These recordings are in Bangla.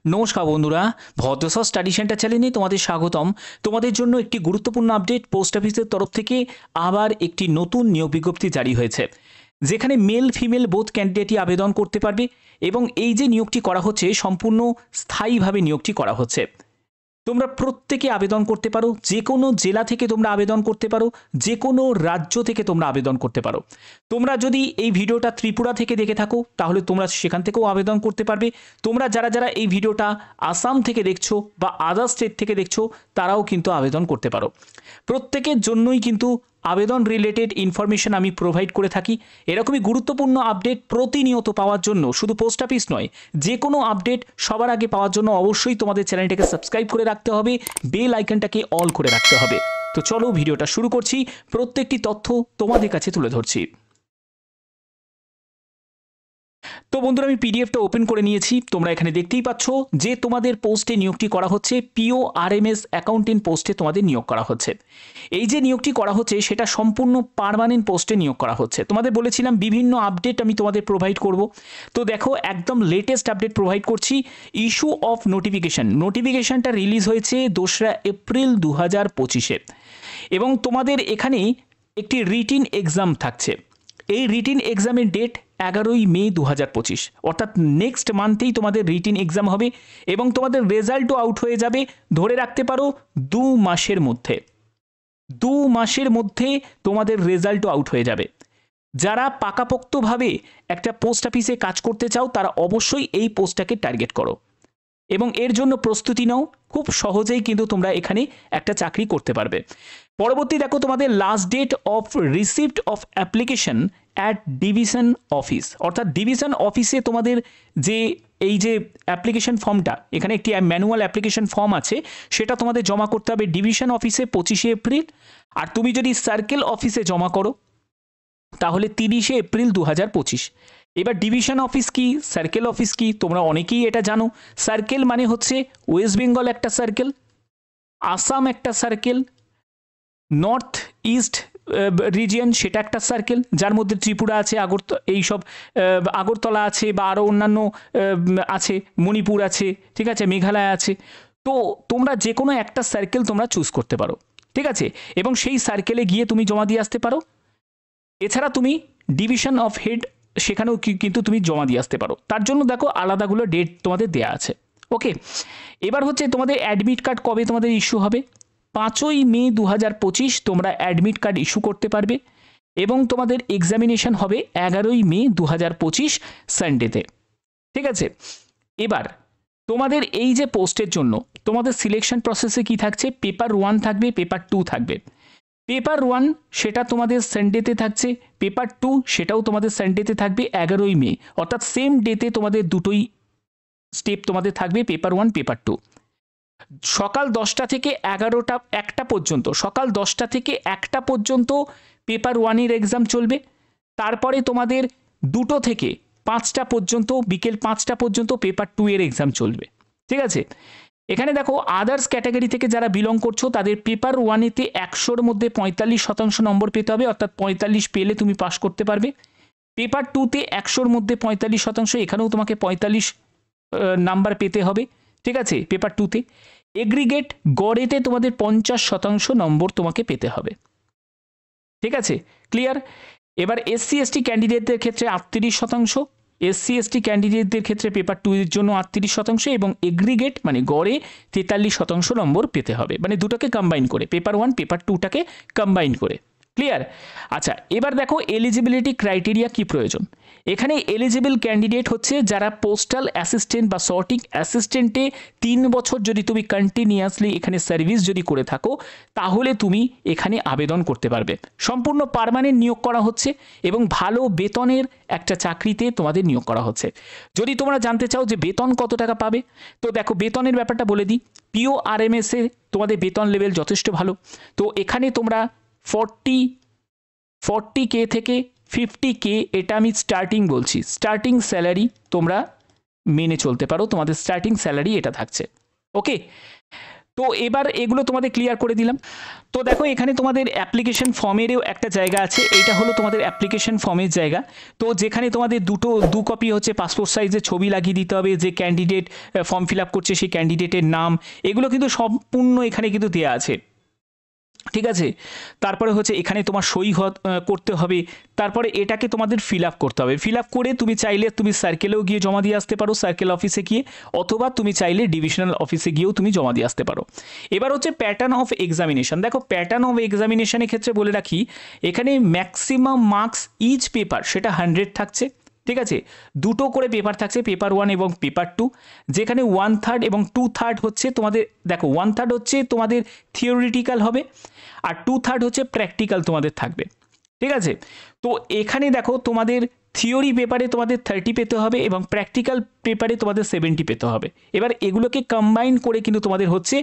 নমস্কার বন্ধুরা, ভদ্রসর স্টাডি সেন্টার চ্যানেলে তোমাদের স্বাগতম। তোমাদের জন্য একটি গুরুত্বপূর্ণ আপডেট। পোস্ট অফিসের তরফ থেকে আবার একটি নতুন নিয়োগ বিজ্ঞপ্তি জারি হয়েছে, যেখানে মেল ফিমেল বোথ ক্যান্ডিডেটই আবেদন করতে পারবে এবং এই যে নিয়োগটি করা হচ্ছে সম্পূর্ণ স্থায়ীভাবে নিয়োগটি করা হচ্ছে। তোমরা প্রত্যেকে আবেদন করতে পারো, যে কোনো জেলা থেকে তোমরা আবেদন করতে পারো, যে কোনো রাজ্য থেকে তোমরা আবেদন করতে পারো। তোমরা যদি এই ভিডিওটা ত্রিপুরা থেকে দেখে থাকো তাহলে তোমরা সেখান থেকেও আবেদন করতে পারবে। তোমরা যারা যারা এই ভিডিওটা আসাম থেকে দেখছো বা আদার স্টেট থেকে দেখছো তারাও কিন্তু আবেদন করতে পারো। প্রত্যেকের জন্যই কিন্তু আবেদন রিলেটেড ইনফরমেশন আমি প্রোভাইড করে থাকি। এরকমই গুরুত্বপূর্ণ আপডেট প্রতিনিয়ত পাওয়ার জন্য শুধু পোস্ট অফিস নয়, যে কোনো আপডেট সবার আগে পাওয়ার জন্য অবশ্যই তোমাদের চ্যানেলটাকে সাবস্ক্রাইব করে রাখতে হবে, বেল আইকনটাকে অল করে রাখতে হবে। তো চলো ভিডিওটা শুরু করছি, প্রত্যেকটি তথ্য তোমাদের কাছে তুলে ধরছি। তো বন্ধুরা, আমি পিডিএফটা ওপেন করে নিয়েছি। তোমরা এখানে দেখতেই পাচ্ছ যে তোমাদের পোস্টে নিয়োগটি করা হচ্ছে, পিও আরএমএস অ্যাকাউন্টেন্ট পোস্টে তোমাদের নিয়োগ করা হচ্ছে। এই যে নিয়োগটি করা হচ্ছে সেটা সম্পূর্ণ পার্মানেন্ট পোস্টে নিয়োগ করা হচ্ছে। তোমাদের বলেছিলাম বিভিন্ন আপডেট আমি তোমাদের প্রোভাইড করব। তো দেখো, একদম লেটেস্ট আপডেট প্রোভাইড করছি। ইস্যু অফ নোটিফিকেশনটা রিলিজ হয়েছে 2রা এপ্রিল 2025-এ এবং তোমাদের এখানে একটি রিটিন এক্সাম থাকছে। এই রিটিন এক্সামের ডেট 11ই মে 2025, অর্থাৎ নেক্সট মান্থেই তোমাদের রিটিন এক্সাম হবে এবং তোমাদের রেজাল্টও আউট হয়ে যাবে ধরে রাখতে পারো 2 মাসের মধ্যে। 2 মাসের মধ্যে তোমাদের রেজাল্টও আউট হয়ে যাবে। যারা পাকাপোক্তভাবে একটা পোস্ট অফিসে কাজ করতে চাও তারা অবশ্যই এই পোস্টটাকে টার্গেট করো এবং এর জন্য প্রস্তুতি নাও। খুব সহজেই কিন্তু তোমরা এখানে একটা চাকরি করতে পারবে। পরবর্তী দেখো, তোমাদের last date of receipt of application at division office, অর্থাৎ ডিভিশন অফিসে তোমাদের যে এই যে অ্যাপ্লিকেশন ফর্মটা, এখানে একটি ম্যানুয়াল অ্যাপ্লিকেশন ফর্ম আছে, সেটা তোমাদের জমা করতে হবে ডিভিশন অফিসে 25শে এপ্রিল। আর তুমি যদি সার্কেল অফিসে জমা করো তাহলে 30শে এপ্রিল 2025। এবার ডিভিশন অফিস কি, সার্কেল অফিস কি, তোমরা অনেকেই এটা জানো। সার্কেল মানে হচ্ছে ওয়েস্ট বেঙ্গল একটা সার্কেল, আসাম একটা সার্কেল, নর্থ ইস্ট রিজিয়ন সেটা একটা সার্কেল, যার মধ্যে ত্রিপুরা আছে, এইসব আগরতলা আছে বা আরও অন্যান্য আছে, মণিপুর আছে, ঠিক আছে, মেঘালয় আছে। তো তোমরা যে কোনো একটা সার্কেল তোমরা চুজ করতে পারো, ঠিক আছে, এবং সেই সার্কেলে গিয়ে তুমি জমা দিয়ে আসতে পারো। এছাড়া তুমি ডিভিশন অফ হেড সেখানেও কিন্তু তুমি জমা দিয়ে আসতে পারো। তার জন্য দেখো আলাদাগুলো ডেট তোমাদের দেয়া আছে। ওকে, এবার হচ্ছে তোমাদের অ্যাডমিট কার্ড কবে তোমাদের ইস্যু হবে। 5ই মে 2025 তোমরা অ্যাডমিট কার্ড ইস্যু করতে পারবে এবং তোমাদের এক্সামিনেশন হবে 11ই মে 2025 সানডেতে, ঠিক আছে। এবার তোমাদের এই যে পোস্টের জন্য তোমাদের সিলেকশন প্রসেসে কি থাকছে, পেপার 1 থাকবে, পেপার 2 থাকবে। পেপার 1 সেটা তোমাদের সানডেতে থাকছে, পেপার 2 সেটাও তোমাদের সানডেতে থাকবে 11ই মে, অর্থাৎ সেম ডেতে তোমাদের দুটোই স্টেপ তোমাদের থাকবে, পেপার 1 পেপার 2। সকাল 10টা থেকে 1টা পর্যন্ত, সকাল 10টা থেকে 1টা পর্যন্ত পেপার 1-এর এক্সাম চলবে। তারপরে তোমাদের 2টো থেকে 5টা পর্যন্ত, বিকেল 5টা পর্যন্ত পেপার 2-এর এক্সাম চলবে, ঠিক আছে। এখানে দেখো, আদার্স ক্যাটাগরি থেকে যারা বিলং করছো তাদের পেপার 1-এতে 100-র মধ্যে 45% নম্বর পেতে হবে, অর্থাৎ 45 পেলে তুমি পাস করতে পারবে। পেপার 2-তে 100-র মধ্যে 45%, এখানেও তোমাকে 45 নাম্বার পেতে হবে, ঠিক আছে, পেপার 2-তে। এগ্রিগেট গড়েতে তোমাদের 50% নম্বর তোমাকে পেতে হবে, ঠিক আছে, ক্লিয়ার। এবার এসসি এসটি ক্যান্ডিডেটদের ক্ষেত্রে 38%, এসসি এসটি ক্যান্ডিডেটদের ক্ষেত্রে পেপার 2-এর জন্য 38% এবং এগ্রিগেট মানে গড়ে 43% নম্বর পেতে হবে, মানে দুটোকে কম্বাইন করে, পেপার 1 পেপার 2টাকে কম্বাইন করে, ক্লিয়ার। আচ্ছা, এবার দেখো এলিজিবিলিটি ক্রাইটেরিয়া কি প্রয়োজন। এখানে এলিজিবল ক্যান্ডিডেট হচ্ছে যারা পোস্টাল অ্যাসিস্ট্যান্ট বা সর্টিং অ্যাসিস্ট্যান্টে 3 বছর যদি তুমি কন্টিনিউয়াসলি এখানে সার্ভিস যদি করে থাকো তাহলে তুমি এখানে আবেদন করতে পারবে। সম্পূর্ণ পার্মানেন্ট নিয়োগ করা হচ্ছে এবং ভালো বেতনের একটা চাকরিতে তোমাদের নিয়োগ করা হচ্ছে। যদি তোমরা জানতে চাও যে বেতন কত টাকা পাবে, তো দেখো বেতনের ব্যাপারটা বলে দিই। পিও আরএমএসে তোমাদের বেতন লেভেল যথেষ্ট ভালো। তো এখানে তোমরা 40K থেকে 50K, এটা আমি স্টার্টিং বলছি, স্টার্টিং স্যালারি তোমরা মেনে চলতে পারো, তোমাদের স্টার্টিং স্যালারি এটা থাকছে। ওকে, তো এবার এগুলো তোমাদের ক্লিয়ার করে দিলাম। তো দেখো এখানে তোমাদের অ্যাপ্লিকেশন ফর্মেরও একটা জায়গা আছে, এইটা হলো তোমাদের অ্যাপ্লিকেশন ফর্মের জায়গা। তো যেখানে তোমাদের দু কপি হচ্ছে পাসপোর্ট সাইজের ছবি লাগিয়ে দিতে হবে, যে ক্যান্ডিডেট ফর্ম ফিল আপ করছে সেই ক্যান্ডিডেটের নাম, এগুলো কিন্তু সম্পূর্ণ এখানে কিন্তু দেওয়া আছে, ঠিক আছে। তারপরে হচ্ছে এখানে তোমার সই করতে হবে, তারপরে এটাকে তোমাদের ফিল আপ করতে হবে। ফিল আপ করে তুমি চাইলে তুমি সার্কেলেও গিয়ে জমা দিয়ে আসতে পারো, সার্কেল অফিসে গিয়ে, অথবা তুমি চাইলে ডিভিশনাল অফিসে গিয়েও তুমি জমা দিয়ে আসতে পারো। এবার হচ্ছে প্যাটার্ন অফ এক্সামিনেশন। দেখো প্যাটার্ন অফ এক্সামিনেশনের ক্ষেত্রে বলে রাখি, এখানে ম্যাক্সিমাম মার্কস ইচ পেপার সেটা 100 থাকছে, ঠিক আছে। দুটো করে পেপার থাকছে, পেপার 1 এবং পেপার 2, যেখানে 1/3 এবং 2/3 হচ্ছে তোমাদের, দেখো 1/3 হচ্ছে তোমাদের থিওরিটিক্যাল হবে, আর 2/3 হচ্ছে প্র্যাকটিক্যাল তোমাদের থাকবে, ঠিক আছে। তো এখানে দেখো তোমাদের থিওরি পেপারে তোমাদের 30 পেতে হবে এবং প্র্যাকটিক্যাল পেপারে তোমাদের 70 পেতে হবে। এবার এগুলোকে কম্বাইন করে কিন্তু তোমাদের হচ্ছে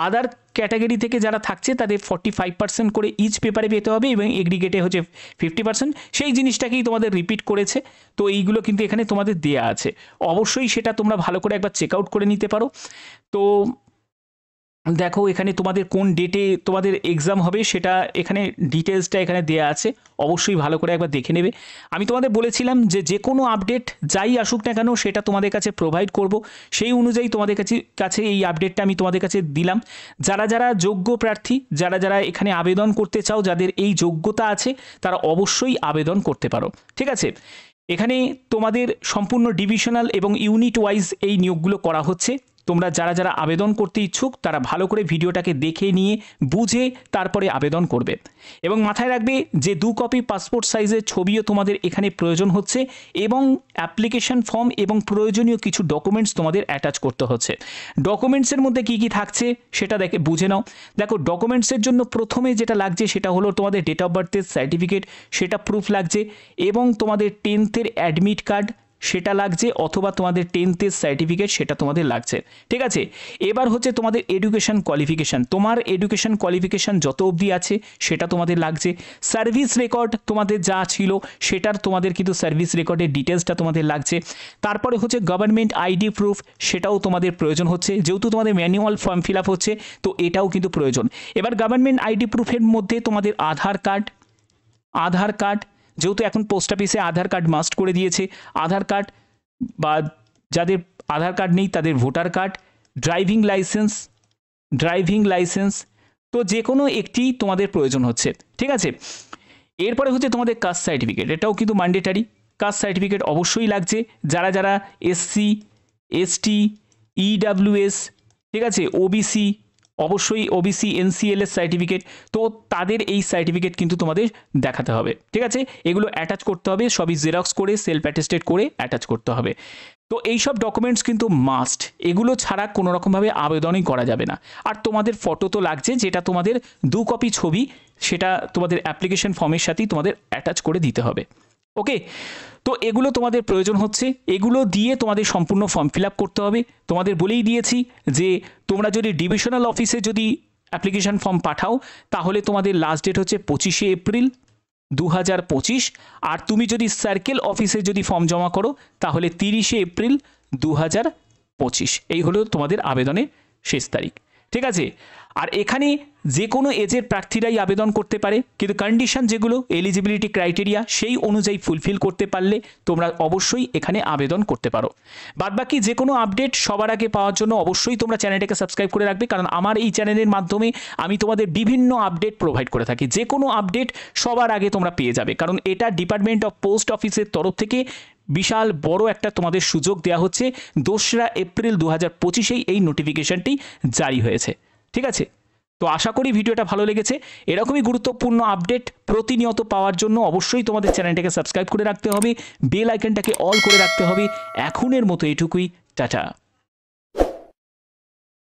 আদার ক্যাটাগরি থেকে যারা থাকছে তাদের 45% করে ইচ পেপারে পেতে হবে এবং এগ্রিগেটে হচ্ছে 50%, সেই জিনিসটাকেই তোমাদের রিপিট করেছে। তো এইগুলো কিন্তু এখানে তোমাদের দেয়া আছে, অবশ্যই সেটা তোমরা ভালো করে একবার চেক আউট করে নিতে পারো। তো দেখো এখানে তোমাদের কোন ডেটে তোমাদের এক্সাম হবে সেটা এখানে ডিটেলসটা এখানে দেয়া আছে, অবশ্যই ভালো করে একবার দেখে নেবে। আমি তোমাদের বলেছিলাম যে কোনো আপডেট যাই আসুক না কেন সেটা তোমাদের কাছে প্রোভাইড করব, সেই অনুযায়ী তোমাদের কাছে এই আপডেটটা আমি তোমাদের কাছে দিলাম। যারা যারা যোগ্য প্রার্থী, যারা যারা এখানে আবেদন করতে চাও, যাদের এই যোগ্যতা আছে, তারা অবশ্যই আবেদন করতে পারো, ঠিক আছে। এখানে তোমাদের সম্পূর্ণ ডিভিশনাল এবং ইউনিট ওয়াইজ এই নিয়োগগুলো করা হচ্ছে। তোমরা যারা যারা আবেদন করতে ইচ্ছুক তারা ভালো করে ভিডিওটাকে দেখে নিয়ে বুঝে তারপরে আবেদন করবে। এবং মাথায় রাখবে যে 2 কপি পাসপোর্ট সাইজের ছবিও তোমাদের এখানে প্রয়োজন হচ্ছে, এবং অ্যাপ্লিকেশন ফর্ম এবং প্রয়োজনীয় কিছু ডকুমেন্টস তোমাদের অ্যাটাচ করতে হচ্ছে। ডকুমেন্টসের মধ্যে কি কি থাকছে সেটা বুঝে নাও। দেখো ডকুমেন্টসের জন্য প্রথমে যেটা লাগছে সেটা হলো তোমাদের ডেট অফ বার্থের সার্টিফিকেট, সেটা প্রুফ লাগছে, এবং তোমাদের 10th অ্যাডমিট কার্ড সেটা লাগছে, অথবা তোমাদের 10th সার্টিফিকেট সেটা তোমাদের লাগছে, ঠিক আছে। এবার হচ্ছে তোমাদের এডুকেশন কোয়ালিফিকেশান, তোমার এডুকেশন কোয়ালিফিকেশান যত অবধি আছে সেটা তোমাদের লাগছে। সার্ভিস রেকর্ড তোমাদের যা ছিল সেটার তোমাদের কিন্তু সার্ভিস রেকর্ডের ডিটেলসটা তোমাদের লাগছে। তারপরে হচ্ছে গভর্নমেন্ট আইডি প্রুফ, সেটাও তোমাদের প্রয়োজন হচ্ছে, যেহেতু তোমাদের ম্যানুয়াল ফর্ম ফিল আপ হচ্ছে তো এটাও কিন্তু প্রয়োজন। এবার গভর্নমেন্ট আইডি প্রুফের মধ্যে তোমাদের আধার কার্ড, যেহেতু এখন পোস্ট অফিসে আধার কার্ড মাস্ট করে দিয়েছে, আধার কার্ড, বা যাদের আধার কার্ড নেই তাদের ভোটার কার্ড, ড্রাইভিং লাইসেন্স, তো যে কোনো একটি তোমাদের প্রয়োজন হচ্ছে, ঠিক আছে। এরপরে হচ্ছে তোমাদের কাস্ট সার্টিফিকেট, এটাও কিন্তু ম্যান্ডেটারি, কাস্ট সার্টিফিকেট অবশ্যই লাগছে। যারা যারা SC ST EWS, ঠিক আছে, OBC, অবশ্যই OBC NCL এর সার্টিফিকেট, তো তাদের এই সার্টিফিকেট কিন্তু তোমাদের দেখাতে হবে, ঠিক আছে। এগুলো অ্যাটাচ করতে হবে, সবই জেরক্স করে সেলফ অ্যাটেস্টেড করে অ্যাটাচ করতে হবে। তো এই সব ডকুমেন্টস কিন্তু মাস্ট, এগুলো ছাড়া কোনো রকমভাবে আবেদনই করা যাবে না। আর তোমাদের ফটো তো লাগছে, যেটা তোমাদের 2 কপি ছবি, সেটা তোমাদের অ্যাপ্লিকেশন ফর্মের সাথেই তোমাদের অ্যাটাচ করে দিতে হবে, ওকে। তো এগুলো তোমাদের প্রয়োজন হচ্ছে, এগুলো দিয়ে তোমাদের সম্পূর্ণ ফর্ম ফিল আপ করতে হবে। তোমাদের বলেই দিয়েছি যে তোমরা যদি ডিভিশনাল অফিসে যদি অ্যাপ্লিকেশন ফর্ম পাঠাও তাহলে তোমাদের লাস্ট ডেট হচ্ছে 25শে এপ্রিল 2025, আর তুমি যদি সার্কেল অফিসে যদি ফর্ম জমা করো তাহলে 30শে এপ্রিল 2025, এই হলো তোমাদের আবেদনের শেষ তারিখ, ঠিক আছে। আর এখানে যে কোনো এজের প্রার্থীরাই আবেদন করতে পারে, কিন্তু কন্ডিশন যেগুলো এলিজিবিলিটি ক্রাইটেরিয়া সেই অনুযায়ী ফুলফিল করতে পারলে তোমরা অবশ্যই এখানে আবেদন করতে পারো। বাদবাকি যে কোনো আপডেট সবার আগে পাওয়ার জন্য অবশ্যই তোমরা চ্যানেলটাকে সাবস্ক্রাইব করে রাখবে, কারণ আমার এই চ্যানেলের মাধ্যমে আমি তোমাদের বিভিন্ন আপডেট প্রোভাইড করে থাকি। যে কোনো আপডেট সবার আগে তোমরা পেয়ে যাবে, কারণ এটা ডিপার্টমেন্ট অফ পোস্ট অফিসের তরফ থেকে বিশাল বড় একটা তোমাদের সুযোগ দেওয়া হচ্ছে। 2রা এপ্রিল 2025 এই নোটিফিকেশনটি জারি হয়েছে, ঠিক আছে। তো আশা করি ভিডিওটা ভালো লেগেছে। এরকমই গুরুত্বপূর্ণ আপডেট প্রতিনিয়ত পাওয়ার জন্য অবশ্যই তোমাদের চ্যানেলটাকে সাবস্ক্রাইব করে রাখতে হবে, বেল আইকনটাকে অল করে রাখতে হবে। এখনের মতো এটুকুই, টাটা।